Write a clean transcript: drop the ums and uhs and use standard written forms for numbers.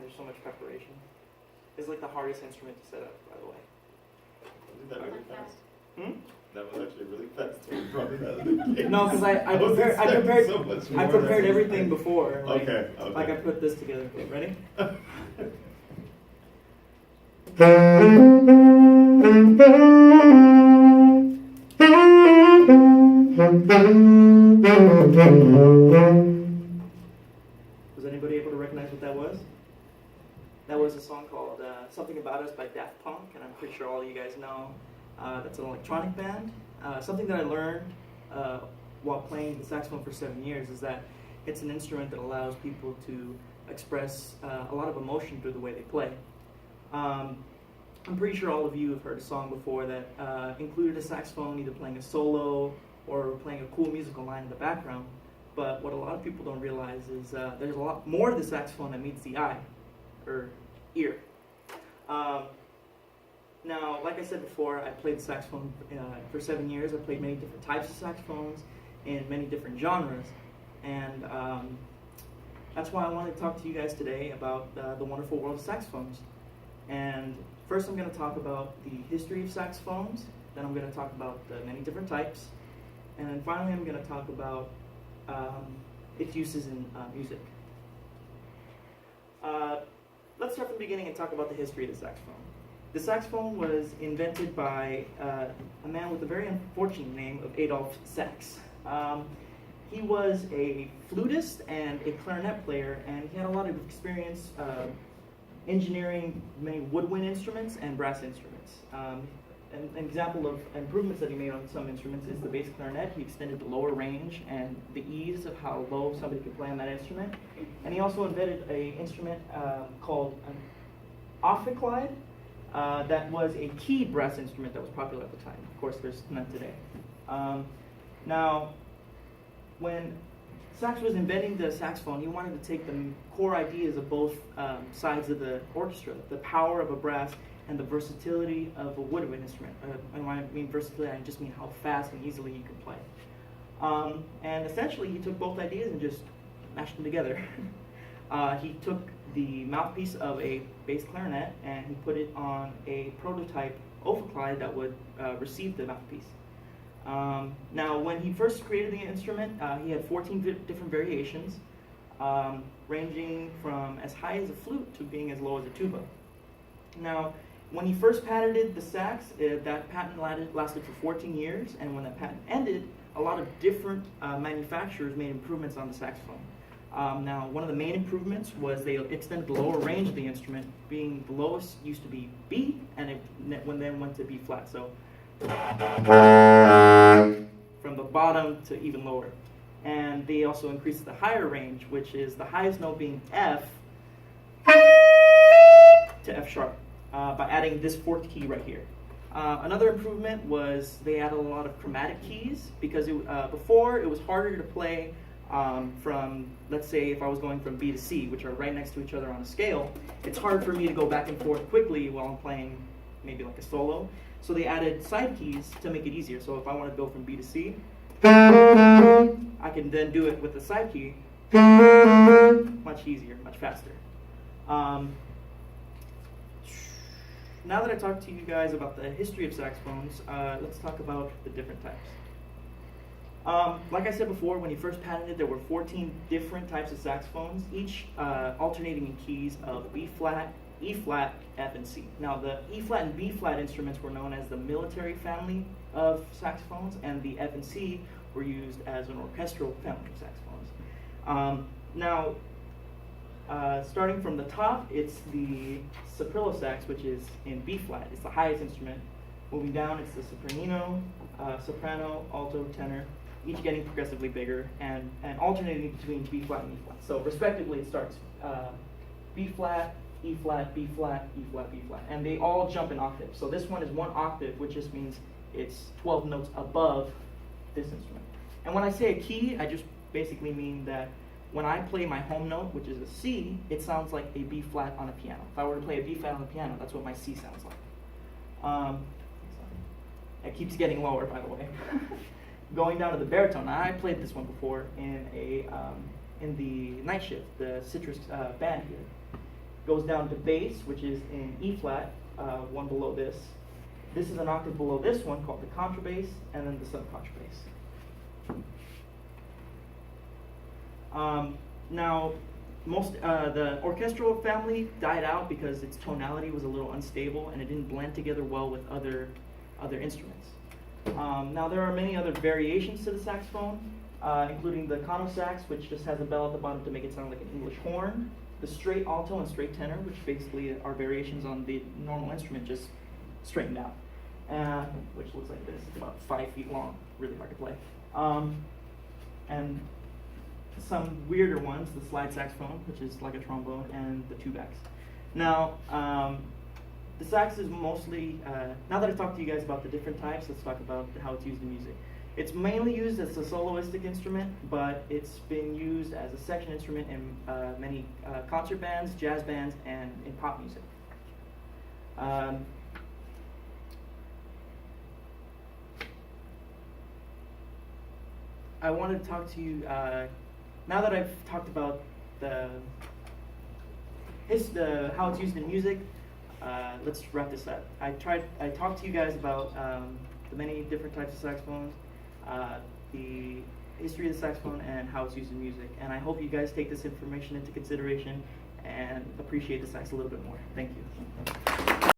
there's so much preparation. It's like the hardest instrument to set up, by the way. Did that really fast? Hmm? That was actually really fast. Probably that. No, because I prepared everything before. Like, okay. Like I put this together. Okay, ready? Was anybody able to recognize what that was? That was a song called Something About Us by Daft Punk, and I'm pretty sure all of you guys know that's an electronic band. Something that I learned while playing the saxophone for 7 years is that it's an instrument that allows people to express a lot of emotion through the way they play. I'm pretty sure all of you have heard a song before that included a saxophone either playing a solo or playing a cool musical line in the background. But what a lot of people don't realize is there's a lot more to the saxophone that meets the eye, or ear. Now, like I said before, I played the saxophone for 7 years. I played many different types of saxophones in many different genres. And that's why I wanted to talk to you guys today about the wonderful world of saxophones. And first I'm going to talk about the history of saxophones. Then I'm going to talk about the many different types. And then finally I'm going to talk about its uses in music. Let's start from the beginning and talk about the history of the saxophone. The saxophone was invented by a man with a very unfortunate name of Adolph Sax. He was a flutist and a clarinet player, and he had a lot of experience engineering many woodwind instruments and brass instruments. An example of improvements that he made on some instruments is the bass clarinet. He extended the lower range and the ease of how low somebody could play on that instrument. And he also invented an instrument called an ophicleide that was a key brass instrument that was popular at the time. Of course, there's none today. Now, when Sax was inventing the saxophone, he wanted to take the core ideas of both sides of the orchestra, the power of a brass and the versatility of a woodwind instrument. And when I mean versatility, I just mean how fast and easily you can play. And essentially, he took both ideas and just mashed them together. He took the mouthpiece of a bass clarinet and he put it on a prototype ophicleide that would receive the mouthpiece. Now, when he first created the instrument, he had 14 different variations, ranging from as high as a flute to being as low as a tuba. Now, when he first patented the sax, that patent lasted for 14 years, and when that patent ended, a lot of different manufacturers made improvements on the saxophone. Now, one of the main improvements was they extended the lower range of the instrument, being the lowest used to be B, and it then went to B flat. So from the bottom to even lower. And they also increased the higher range, which is the highest note being F to F sharp, by adding this fourth key right here. Another improvement was they added a lot of chromatic keys, because before it was harder to play from, let's say if I was going from B to C, which are right next to each other on a scale, it's hard for me to go back and forth quickly while I'm playing maybe like a solo. So they added side keys to make it easier. So if I want to go from B to C, I can then do it with the side key much easier, much faster. Now that I talked to you guys about the history of saxophones, let's talk about the different types. Like I said before, when he first patented, there were 14 different types of saxophones, each alternating in keys of B flat, E flat, F, and C. Now, the E flat and B flat instruments were known as the military family of saxophones, and the F and C were used as an orchestral family of saxophones. Now, starting from the top, it's the soprano sax, which is in B flat. It's the highest instrument. Moving down, it's the sopranino, soprano, alto, tenor, each getting progressively bigger and alternating between B flat and E flat. So respectively, it starts B flat, E flat, B flat, E flat, B flat, and they all jump in octaves. So this one is one octave, which just means it's 12 notes above this instrument. And when I say a key, I just basically mean that when I play my home note, which is a C, it sounds like a B flat on a piano. If I were to play a B flat on the piano, that's what my C sounds like. It keeps getting lower, by the way. Going down to the baritone. Now, I played this one before in the night shift, the Citrus band here. goes down to bass, which is in E flat, one below this. This is an octave below this one called the contrabass, and then the subcontrabass. Now, the orchestral family died out because its tonality was a little unstable and it didn't blend together well with other instruments. Now, there are many other variations to the saxophone, including the conosax, which just has a bell at the bottom to make it sound like an English horn, the straight alto and straight tenor, which basically are variations on the normal instrument, just straightened out, which looks like this. It's about 5 feet long, really hard to play. And some weirder ones, the slide saxophone, which is like a trombone, and the tubax. Now, the sax is mostly, now that I've talked to you guys about the different types, let's talk about how it's used in music. It's mainly used as a soloistic instrument, but it's been used as a section instrument in many concert bands, jazz bands, and in pop music. I wanted to talk to you, now that I've talked about how it's used in music, let's wrap this up. I talked to you guys about the many different types of saxophones, the history of the saxophone, and how it's used in music. And I hope you guys take this information into consideration and appreciate the sax a little bit more. Thank you.